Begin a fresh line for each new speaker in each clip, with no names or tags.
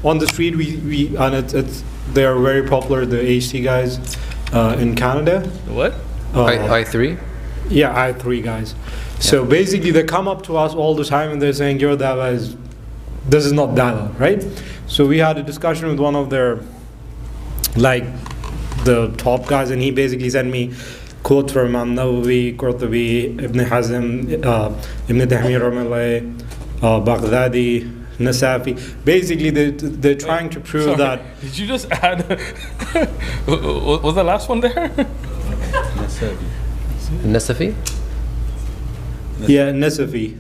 On the street, we and they are very popular, the HT guys in Canada.
What?
I3?
Yeah, I3 guys. So basically, they come up to us all the time and they're saying, your dawah is, this is not dawah, right? So we had a discussion with one of their, like, the top guys, and he basically sent me quotes from Imam Nawawi, Qurtubi, Ibn Hazm, Ibn Tahrir, Baghdadi, Nasafi. Basically, they're trying to prove that.
Did you just add? Was the last one there?
Nasafi?
Yeah, Nasafi.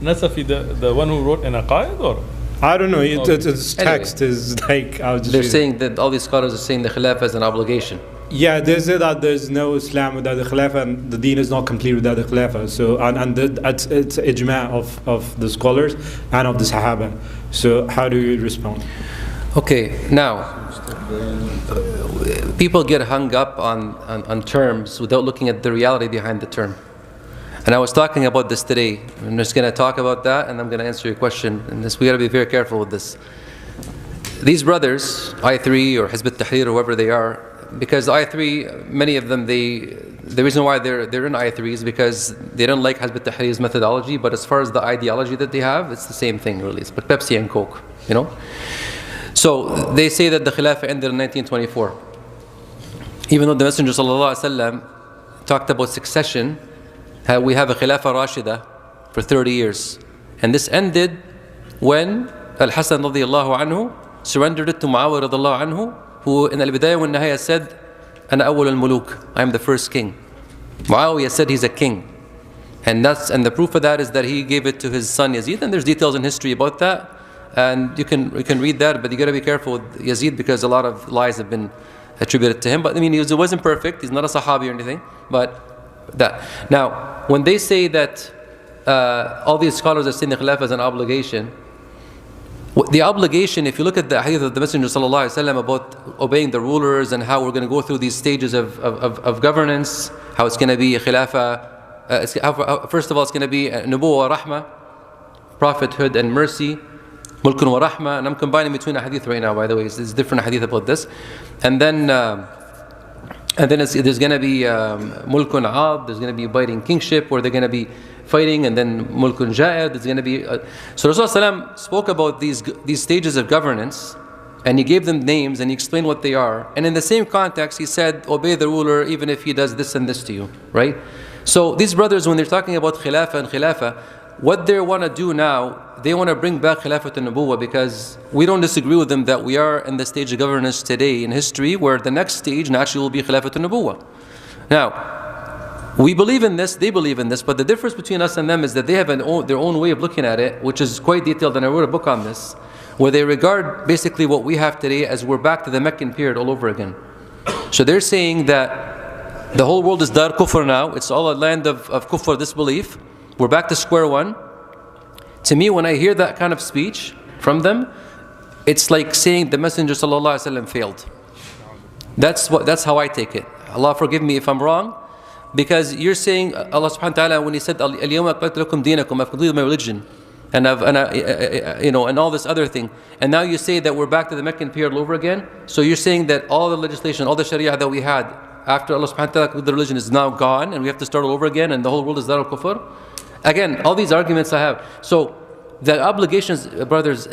Nasafi, the one who wrote an aqaid, or?
I don't know. It's text is like.
They're saying that all these scholars are saying the khilafah is an obligation.
Yeah, they say that there's no Islam without the Khilafah, and the deen is not complete without the Khilafah. So, it's ijma of the scholars and of the Sahaba. So, how do you respond?
Okay, now, people get hung up on terms without looking at the reality behind the term. And I was talking about this today. I'm just going to talk about that, and I'm going to answer your question. And we got to be very careful with this. These brothers, I3 or Hizb ut-Tahrir or whoever they are, because I3, many of them, the reason why they're in I3 is because they don't like Hizb ut-Tahrir's methodology, but as far as the ideology that they have, it's the same thing really. It's like Pepsi and Coke, you know? So they say that the Khilafah ended in 1924. Even though the Messenger ﷺ talked about succession, we have a Khilafah Rashida for 30 years. And this ended when Al-Hasan radiallahu anhu surrendered it to Muawiyah radiallahu anhu, who in al-Bidayah wa al-Nihayah said, Ana awwal al-muluk, I am the first king. Muawiyah said he's a king. And the proof of that is that he gave it to his son Yazid, and there's details in history about that. And you can read that, but you got to be careful with Yazid because a lot of lies have been attributed to him. But I mean, he wasn't perfect, he's not a Sahabi or anything, but that. Now, when they say that all these scholars are saying the Khilafah is an obligation, the obligation, if you look at the hadith of the Messenger ﷺ about obeying the rulers and how we're going to go through these stages of governance, how it's going to be a khilafah, first of all it's going to be nubuwah wa rahmah, prophethood and mercy, mulkun wa rahmah, and I'm combining between a hadith right now, by the way, there's different hadith about this, and then there's going to be mulkun aad, there's going to be abiding kingship, where they're going to be fighting, and then mulkun ja'ir, there's going to be so Rasulullah spoke about these stages of governance, and he gave them names and he explained what they are, and in the same context he said obey the ruler even if he does this and this to you, right? So these brothers, when they're talking about khilafah, what they want to do now, they want to bring back khilafat al-nubuwah, because we don't disagree with them that we are in the stage of governance today in history where the next stage naturally will be khilafat al-nubuwah. Now, we believe in this, they believe in this, but the difference between us and them is that they have their own way of looking at it, which is quite detailed, and I wrote a book on this, where they regard basically what we have today as we're back to the Meccan period all over again. So they're saying that the whole world is dar kufr now, it's all a land of kufr, disbelief, we're back to square one. To me, when I hear that kind of speech from them, it's like saying the Messenger ﷺ failed. That's how I take it. Allah forgive me if I'm wrong, because you're saying, Allah subhanahu wa ta'ala, when He said, Al-yawma akmaltu lakum deenakum, I've completed my religion, and all this other thing, and now you say that we're back to the Meccan period all over again. So you're saying that all the legislation, all the Sharia that we had after Allah subhanahu wa ta'ala completed the religion is now gone, and we have to start all over again, and the whole world is Darul Kufr. Again, all these arguments I have. So the obligations, brothers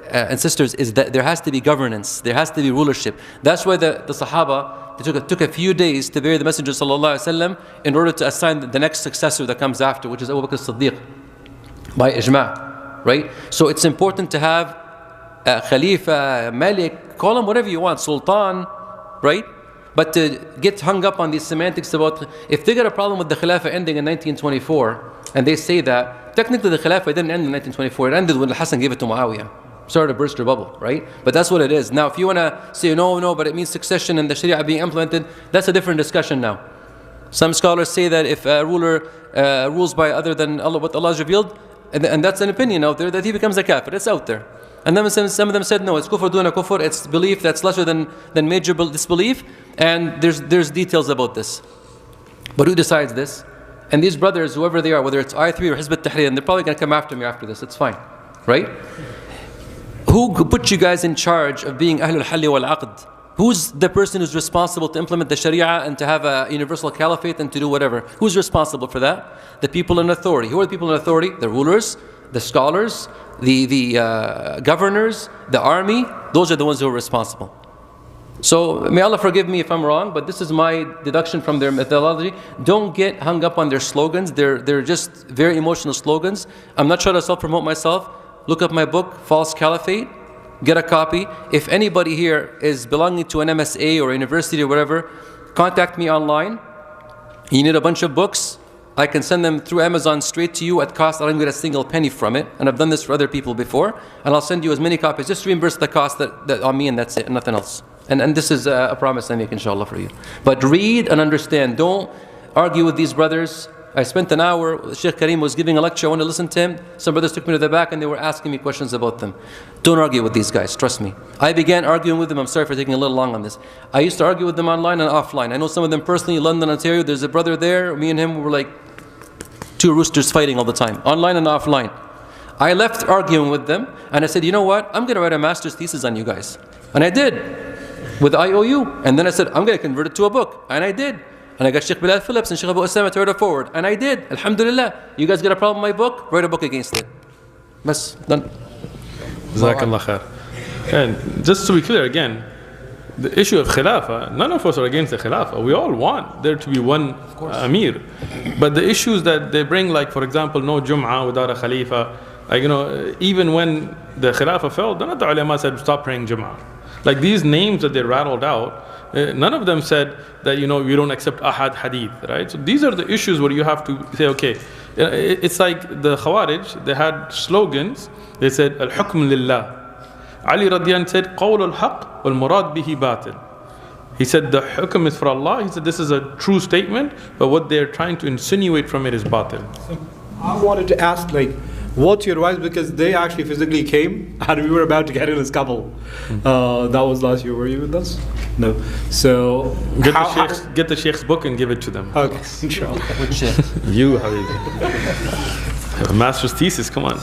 and sisters, is that there has to be governance, there has to be rulership. That's why the Sahaba, they took a few days to bury the Messenger ﷺ in order to assign the next successor that comes after, which is Abu Bakr as-Siddiq, by ijma', right? So it's important to have a Khalifa, Malik, call him whatever you want, Sultan, right? But to get hung up on these semantics about, if they got a problem with the Khilafah ending in 1924, and they say that, technically the Khilafah didn't end in 1924, it ended when Al-Hasan gave it to Muawiyah. Sorry to burst your bubble, right? But that's what it is. Now, if you want to say, no, but it means succession and the Sharia being implemented, that's a different discussion now. Some scholars say that if a ruler rules by other than Allah, what Allah has revealed, and that's an opinion out there, that he becomes a kafir. It's out there. And then some of them said, no, it's kufr duna kufr, it's belief that's lesser than major disbelief, and there's details about this. But who decides this? And these brothers, whoever they are, whether it's I3 or Hizb ut-Tahrir, and they're probably going to come after me after this, it's fine, right? Who put you guys in charge of being Ahlul Halli wal Aqd? Who's the person who's responsible to implement the Sharia and to have a universal caliphate and to do whatever? Who's responsible for that? The people in authority. Who are the people in authority? The rulers, the scholars, the governors, the army. Those are the ones who are responsible. So may Allah forgive me if I'm wrong, but this is my deduction from their methodology. Don't get hung up on their slogans. They're just very emotional slogans. I'm not trying to self-promote myself. Look up my book, False Caliphate. Get a copy. If anybody here is belonging to an MSA or university or whatever, contact me online. You need a bunch of books, I can send them through Amazon straight to you at cost. I don't get a single penny from it. And I've done this for other people before. And I'll send you as many copies. Just reimburse the cost that on me, and that's it, nothing else. And this is a promise I make, inshallah, for you. But read and understand. Don't argue with these brothers. I spent an hour, Sheikh Kareem was giving a lecture, I wanted to listen to him. Some brothers took me to the back and they were asking me questions about them. Don't argue with these guys, trust me. I began arguing with them, I'm sorry for taking a little long on this. I used to argue with them online and offline. I know some of them personally, London, Ontario, there's a brother there, me and him were like two roosters fighting all the time, online and offline. I left arguing with them and I said, you know what, I'm going to write a master's thesis on you guys. And I did, with IOU. And then I said, I'm going to convert it to a book. And I did. And I got Sheikh Bilal Phillips and Sheikh Abu Osama to write it forward. And I did. Alhamdulillah. You guys got a problem with my book? Write a book against it. Bas, done.
Jazakallah khair. And just to be clear again, the issue of Khilafah, none of us are against the Khilafah. We all want there to be one Amir. But the issues that they bring, like for example, no Jum'ah without a Khalifa, like, you know, even when the Khilafah fell, none of the ulama said stop praying Jum'ah. Like these names that they rattled out, none of them said that, you know, you don't accept ahad hadith, right? So these are the issues where you have to say, okay, it's like the Khawarij, they had slogans. They said, al-hukm lillah. Ali radiyan said, qawl al-haq wal-murad bihi batil. He said, the hukm is for Allah. He said, this is a true statement, but what they're trying to insinuate from it is batil.
So I wanted to ask, like, what's your advice? Because they actually physically came and we were about to get in as couple. That was last year. Were you with us? No. So
get the Sheikh's book and give it to them.
Okay, inshallah.
Which Sheikh?
You, Habibi. Master's thesis, come on.